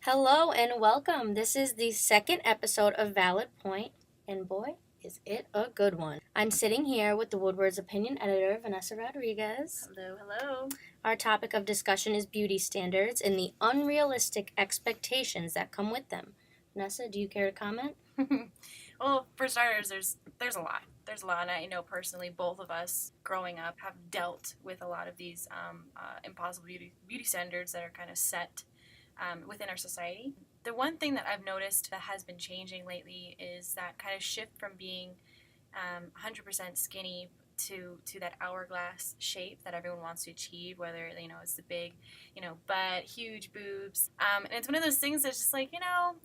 Hello and welcome. This is the second episode of Valid Point, and boy, is it a good one. I'm sitting here with the Woodward's Opinion Editor, Vanessa Rodriguez. Hello. Our topic of discussion is beauty standards and the unrealistic expectations that come with them. Vanessa, do you care to comment? Well, for starters, there's a lot. There's a lot, and I know personally both of us growing up have dealt with a lot of these impossible beauty standards that are kind of set within our society. The one thing that I've noticed that has been changing lately is that kind of shift from being 100% skinny to that hourglass shape that everyone wants to achieve, whether it's the big butt, huge boobs, and it's one of those things that's just like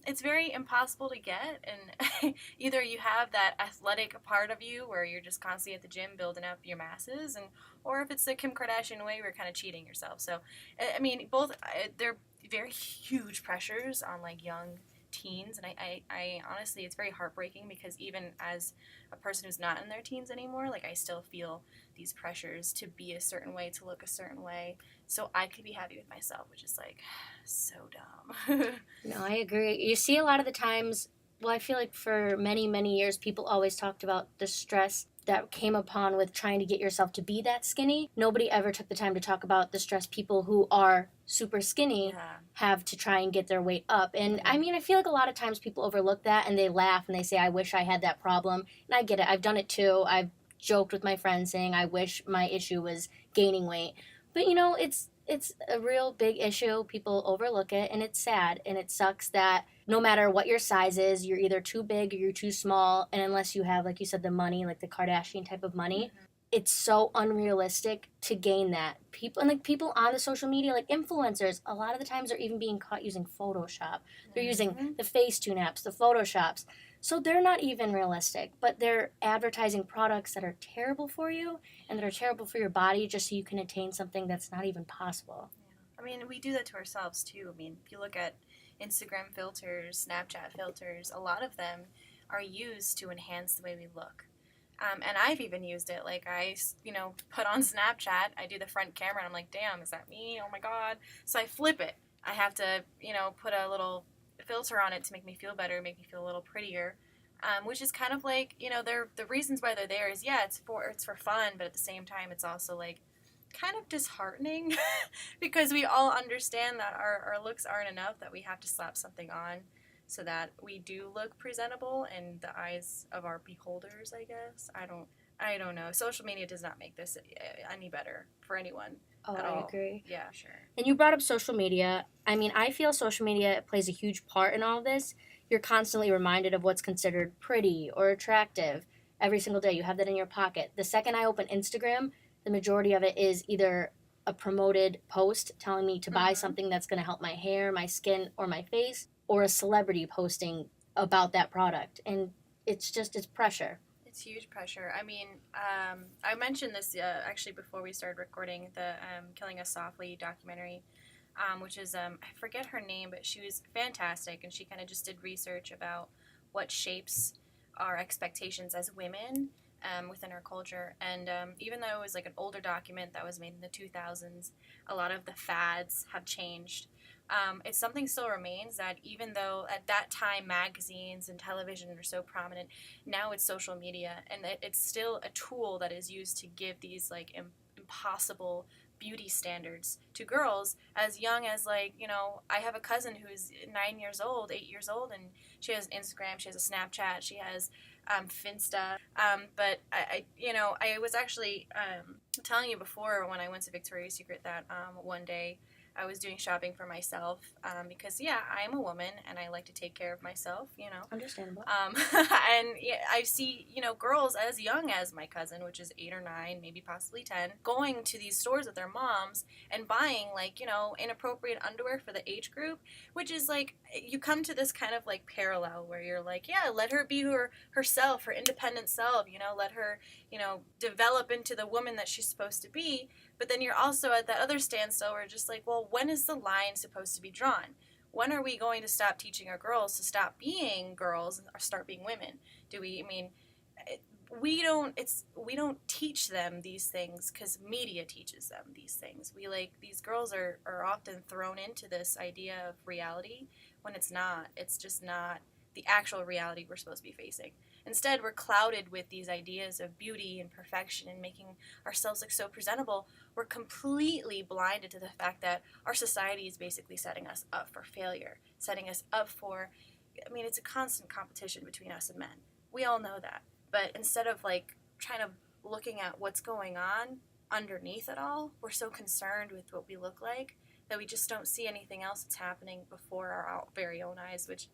it's very impossible to get. And either you have that athletic part of you where you're just constantly at the gym building up your masses, or if it's the Kim Kardashian way, you're kind of cheating yourself. So I mean, both they're very huge pressures on like young teens, and I honestly, it's very heartbreaking because even as a person who's not in their teens anymore, like I still feel these pressures to be a certain way, to look a certain way, so I could be happy with myself, which is like so dumb. No, I agree. You see a lot of the times, well, I feel like for many, many years, people always talked about the stress that came upon with trying to get yourself to be that skinny. Nobody ever took the time to talk about the stress people who are super skinny have to try and get their weight up. And I mean, I feel like a lot of times people overlook that and they laugh and they say, I wish I had that problem. And I get it. I've done it too. I've joked with my friends saying, I wish my issue was gaining weight. But it's a real big issue. People overlook it, and it's sad, and it sucks that no matter what your size is, you're either too big or you're too small, and unless you have, like you said, the money, like the Kardashian type of money, it's so unrealistic to gain that. People on the social media, like influencers, a lot of the times they're even being caught using Photoshop. They're using the Facetune apps, the Photoshops. So they're not even realistic, but they're advertising products that are terrible for you and that are terrible for your body just so you can attain something that's not even possible. I mean, we do that to ourselves too. I mean, if you look at Instagram filters, Snapchat filters, a lot of them are used to enhance the way we look. And I've even used it. Like I put on Snapchat, I do the front camera, and I'm like, damn, is that me? Oh my God. So I flip it. I have to, put a little filter on it to make me feel better, make me feel a little prettier. Which is kind of like, they're the reasons why they're there is, yeah, it's for fun, but at the same time, it's also like kind of disheartening because we all understand that our looks aren't enough, that we have to slap something on so that we do look presentable in the eyes of our beholders, I guess. I don't know. Social media does not make this any better for anyone. Oh, I agree. Yeah, sure. And you brought up social media. I mean, I feel social media plays a huge part in all of this. You're constantly reminded of what's considered pretty or attractive every single day. You have that in your pocket. The second I open Instagram, the majority of it is either a promoted post telling me to buy something that's going to help my hair, my skin, or my face, or a celebrity posting about that product. And it's pressure. It's huge pressure. I mean, I mentioned this actually before we started recording the Killing Us Softly documentary, which is, I forget her name, but she was fantastic, and she kind of just did research about what shapes our expectations as women within our culture. And even though it was like an older document that was made in the 2000s, a lot of the fads have changed. It's something still remains that even though at that time magazines and television were so prominent, now it's social media, and it's still a tool that is used to give these like impossible beauty standards to girls as young as I have a cousin who's 9 years old, 8 years old, and she has Instagram, she has a Snapchat, she has Finsta, but I was actually telling you before when I went to Victoria's Secret that one day I was doing shopping for myself because, yeah, I am a woman and I like to take care of myself, Understandable. And yeah, I see, girls as young as my cousin, which is 8 or 9, maybe possibly 10, going to these stores with their moms and buying, like, inappropriate underwear for the age group, which is like, you come to this kind of like parallel where you're like, yeah, let her be herself, her independent self, let her, develop into the woman that she's supposed to be. But then you're also at that other standstill where just like, well, when is the line supposed to be drawn? When are we going to stop teaching our girls to stop being girls or start being women? we don't teach them these things because media teaches them these things. These girls are often thrown into this idea of reality when it's not. It's just not the actual reality we're supposed to be facing. Instead, we're clouded with these ideas of beauty and perfection and making ourselves look so presentable. We're completely blinded to the fact that our society is basically setting us up for failure, setting us up for, it's a constant competition between us and men. We all know that. But instead of trying to looking at what's going on underneath it all, we're so concerned with what we look like that we just don't see anything else that's happening before our very own eyes, which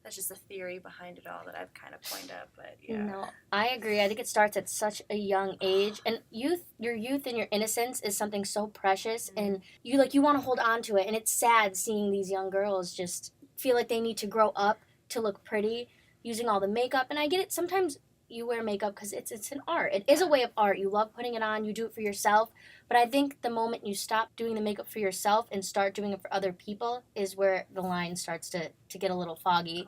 that's just a theory behind it all that I've kind of coined up. But yeah. No, I agree. I think it starts at such a young age, and your youth and your innocence is something so precious, and you want to hold on to it. And it's sad seeing these young girls just feel like they need to grow up to look pretty, using all the makeup. And I get it. Sometimes you wear makeup because it's an art. It is a way of art. You love putting it on. You do it for yourself. But I think the moment you stop doing the makeup for yourself and start doing it for other people is where the line starts to get a little foggy.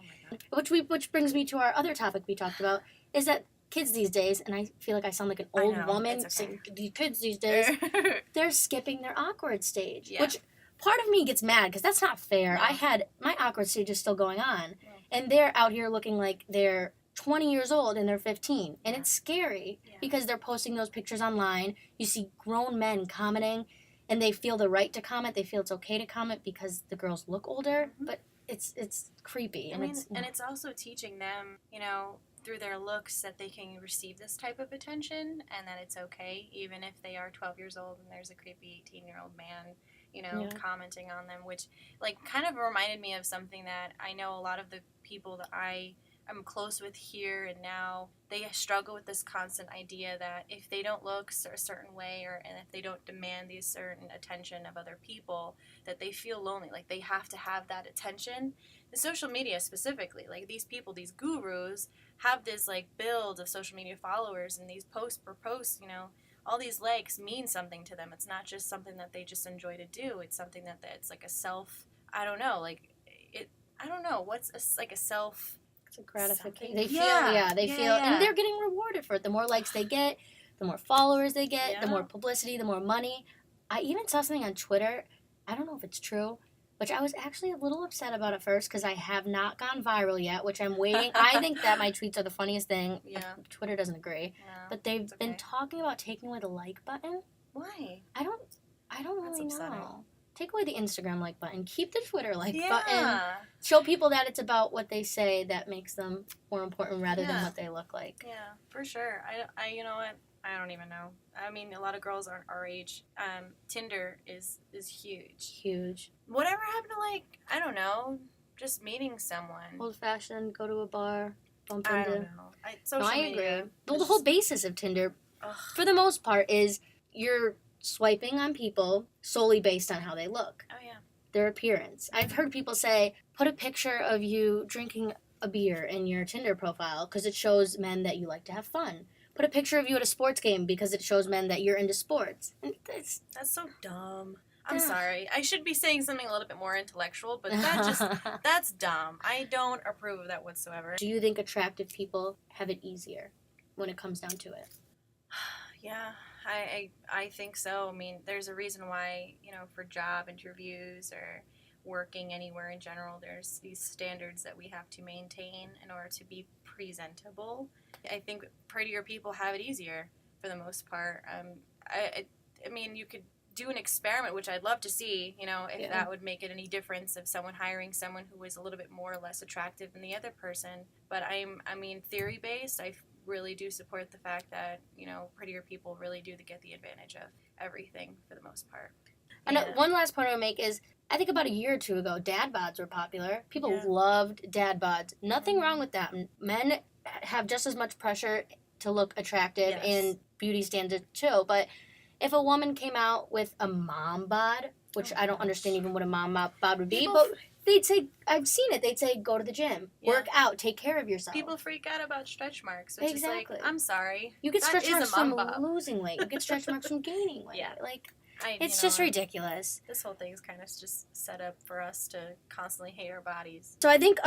Oh, which brings me to our other topic we talked about, is that kids these days, and I feel like I sound like an old woman saying the kids these days, they're skipping their awkward stage. Yeah. Which part of me gets mad because that's not fair. No. My awkward stage is still going on. Yeah. And they're out here looking like they're 20 years old and they're 15. And it's scary because they're posting those pictures online. You see grown men commenting, and they feel the right to comment. They feel it's okay to comment because the girls look older. Mm-hmm. But it's creepy. And it's also teaching them, through their looks that they can receive this type of attention and that it's okay, even if they are 12 years old and there's a creepy 18-year-old man, commenting on them, which kind of reminded me of something that I know a lot of the people that I'm close with here and now, they struggle with this constant idea that if they don't look a certain way and if they don't demand these certain attention of other people, that they feel lonely, like they have to have that attention. The social media specifically, these people, these gurus, have this build of social media followers, and these posts per post, all these likes mean something to them. It's not just something that they just enjoy to do. It's something that's a self, I don't know, I don't know, what's a self... It's a gratification. They feel, and they're getting rewarded for it. The more likes they get, the more followers they get, the more publicity, the more money. I even saw something on Twitter, I don't know if it's true, which I was actually a little upset about at first because I have not gone viral yet, which I'm waiting. I think that my tweets are the funniest thing. Yeah. Twitter doesn't agree. No, but they've been talking about taking away the like button. Why? I don't really know. Take away the Instagram like button. Keep the Twitter like button. Show people that it's about what they say that makes them more important rather than what they look like. Yeah, for sure. I you know what? I don't even know. A lot of girls aren't our age. Tinder is huge. Huge. Whatever happened to I don't know, just meeting someone. Old fashioned, go to a bar, bump into. I don't know. Social I media, agree. Well, the whole basis of Tinder, for the most part, is you're swiping on people solely based on how they look. Oh, yeah. Their appearance. I've heard people say, put a picture of you drinking a beer in your Tinder profile because it shows men that you like to have fun. Put a picture of you at a sports game because it shows men that you're into sports. And that's so dumb. I'm sorry. I should be saying something a little bit more intellectual, but that's dumb. I don't approve of that whatsoever. Do you think attractive people have it easier when it comes down to it? Yeah. I think so. There's a reason why, for job interviews or working anywhere in general, there's these standards that we have to maintain in order to be presentable. I think prettier people have it easier for the most part. You could do an experiment, which I'd love to see, if that would make it any difference of someone hiring someone who was a little bit more or less attractive than the other person. But theory-based, I really do support the fact that, prettier people really do get the advantage of everything for the most part. And one last point I would make is, I think about a year or two ago, dad bods were popular. People loved dad bods. Nothing wrong with that. Men have just as much pressure to look attractive and beauty standards too. But if a woman came out with a mom bod, which I don't understand even what a mom bod would be, but they'd say, I've seen it, they'd say, go to the gym, work out, take care of yourself. People freak out about stretch marks, which is I'm sorry. You get stretch marks from losing weight. You get stretch marks from gaining weight. Yeah. It's just ridiculous. This whole thing is kind of just set up for us to constantly hate our bodies. So I think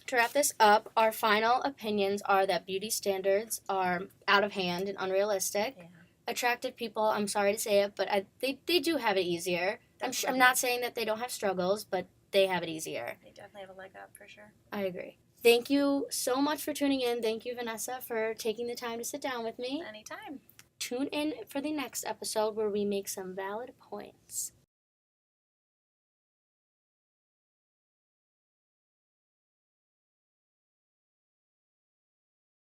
To wrap this up, our final opinions are that beauty standards are out of hand and unrealistic. Yeah. Attractive people, I'm sorry to say it, but they do have it easier. I'm not saying that they don't have struggles, but they have it easier. They definitely have a leg up for sure. I agree. Thank you so much for tuning in. Thank you, Vanessa, for taking the time to sit down with me. Anytime. Tune in for the next episode where we make some valid points.